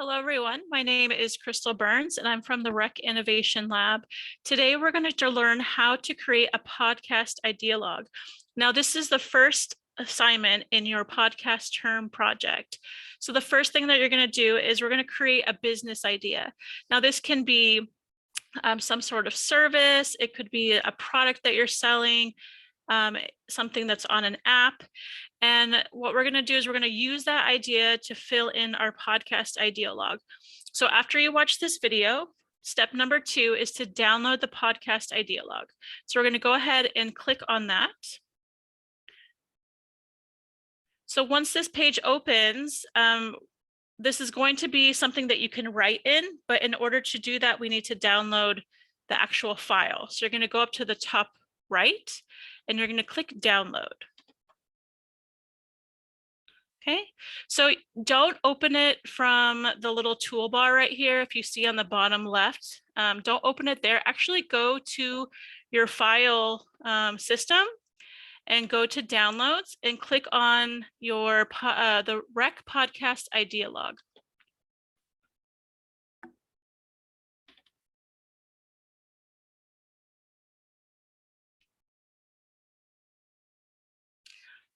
Hello, everyone. My name is Chrystal Burnes, and I'm from the Rec Innovation Lab. Today, we're going to learn how to create a podcast ideologue. Now, this is the first assignment in your podcast term project. So the first thing that you're going to do is we're going to create a business idea. Now, this can be some sort of service. It could be a product that you're selling, something that's on an app. And what we're going to do is we're going to use that idea to fill in our podcast ideologue. So after you watch this video, step number 2 is to download the podcast ideologue. So we're going to go ahead and click on that. So once this page opens, this is going to be something that you can write in, but in order to do that, we need to download the actual file. So you're going to go up to the top right, and you're going to click download. Okay, so don't open it from the little toolbar right here. If you see on the bottom left, don't open it there. Actually go to your file system and go to downloads and click on your the Rec Podcast Ideologue.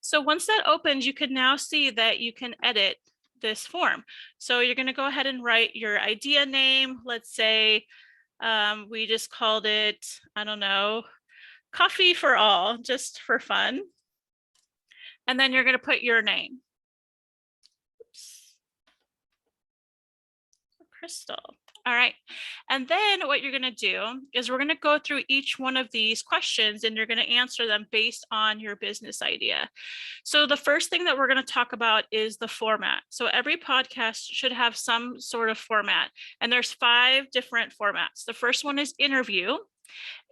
So once that opens, you can now see that you can edit this form. So you're going to go ahead and write your idea name. Let's say we just called it, I don't know, Coffee for All, just for fun. And then you're going to put your name. Oops. Chrystal. All right. And then what you're going to do is we're going to go through each one of these questions and you're going to answer them based on your business idea. So the first thing that we're going to talk about is the format. So every podcast should have some sort of format, and there's 5 different formats. The first one is interview,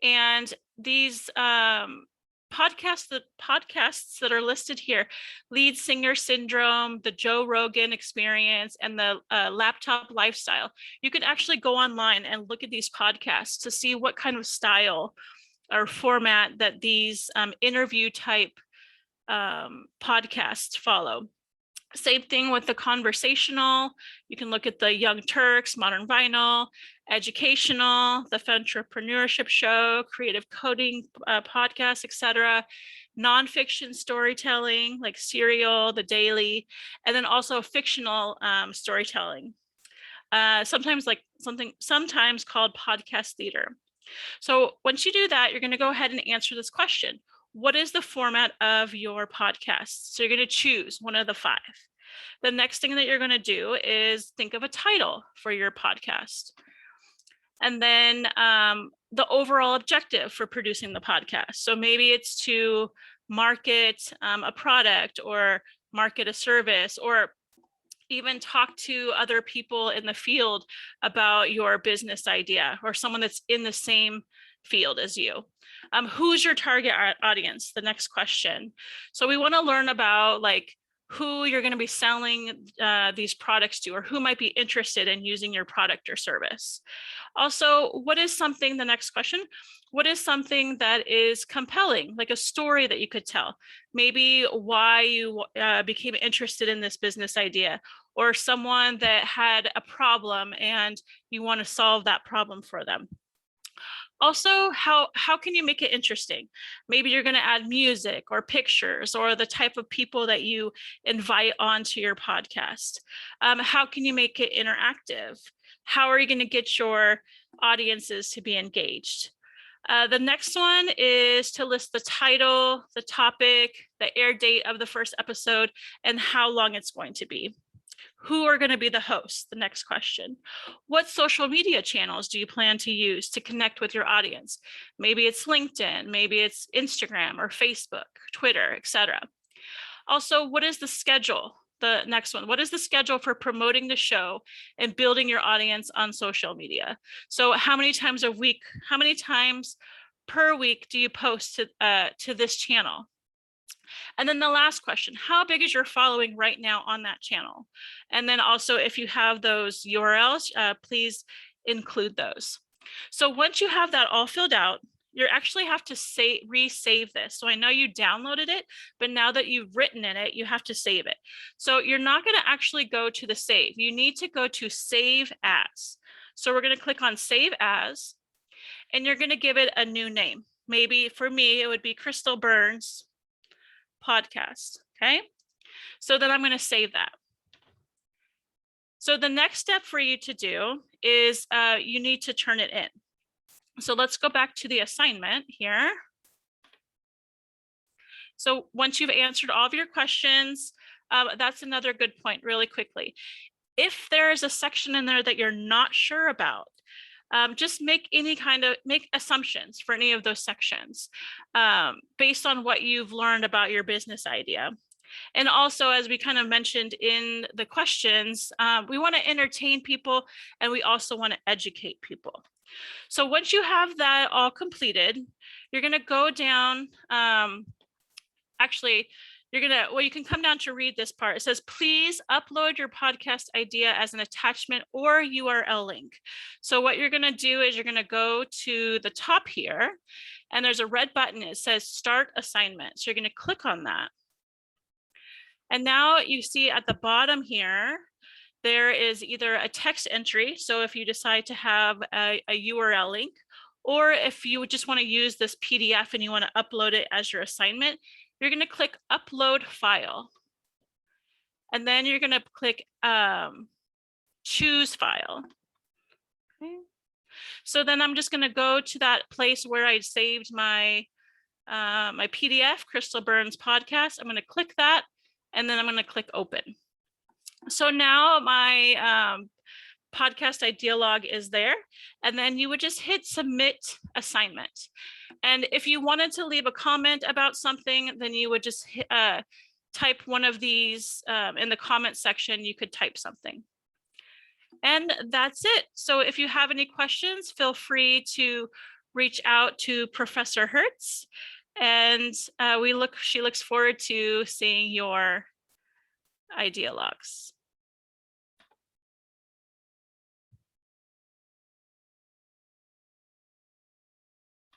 and these podcasts that are listed here: Lead Singer Syndrome, the Joe Rogan Experience, and the Laptop Lifestyle. You can actually go online and look at these podcasts to see what kind of style or format that these interview type podcasts follow. Same thing with the conversational. You can look at the Young Turks, Modern Vinyl, educational, the Entrepreneurship Show, creative coding podcast, etc. Nonfiction storytelling like Serial, The Daily, and then also fictional storytelling. Sometimes called podcast theater. So once you do that, you're going to go ahead and answer this question. What is the format of your podcast? So you're going to choose one of the 5. The next thing that you're going to do is think of a title for your podcast. And then the overall objective for producing the podcast. So maybe it's to market a product or market a service, or even talk to other people in the field about your business idea, or someone that's in the same field as you. Who's your target audience? The next question. So we want to learn about like who you're going to be selling these products to, or who might be interested in using your product or service. Also, what is something, the next question, what is something that is compelling, like a story that you could tell? Maybe why you became interested in this business idea, or someone that had a problem and you want to solve that problem for them. Also, how can you make it interesting? Maybe you're going to add music or pictures or the type of people that you invite onto your podcast. How can you make it interactive? How are you going to get your audiences to be engaged? The next one is to list the title, the topic, the air date of the first episode, and how long it's going to be. Who are going to be the hosts? The next question. What social media channels do you plan to use to connect with your audience? Maybe it's LinkedIn, maybe it's Instagram or Facebook, Twitter, etc. Also, what is the schedule? The next one. What is the schedule for promoting the show and building your audience on social media? So how many times a week, how many times per week do you post to this channel? And then the last question, how big is your following right now on that channel? And then also, if you have those URLs, please include those. So once you have that all filled out, you actually have to resave this. So I know you downloaded it, but now that you've written in it, you have to save it. So you're not going to actually go to the save. You need to go to save as. So we're going to click on save as, and you're going to give it a new name. Maybe for me, it would be Chrystal Burnes podcast. Okay. So then I'm going to save that. So the next step for you to do is you need to turn it in. So let's go back to the assignment here. So once you've answered all of your questions, that's another good point really quickly. If there is a section in there that you're not sure about, just make assumptions for any of those sections based on what you've learned about your business idea. And also, as we kind of mentioned in the questions, we want to entertain people and we also want to educate people. So once you have that all completed, you're going to go down. Actually, you can come down to read this part. It says, please upload your podcast idea as an attachment or URL link. So what you're going to do is you're going to go to the top here, and there's a red button. It says start assignment. So you're going to click on that. And now you see at the bottom here, there is either a text entry. So if you decide to have a URL link, or if you just want to use this PDF and you want to upload it as your assignment, you're going to click upload file. And then you're going to click choose file. Okay. So then I'm just going to go to that place where I saved my my PDF, Chrystal Burnes podcast. I'm going to click that, and then I'm going to click open. So now my podcast idea log is there, and then you would just hit submit assignment. And if you wanted to leave a comment about something, then you would just type one of these in the comment section. You could type something. And that's it. So if you have any questions, feel free to reach out to Professor Hertz, and she looks forward to seeing your idea logs.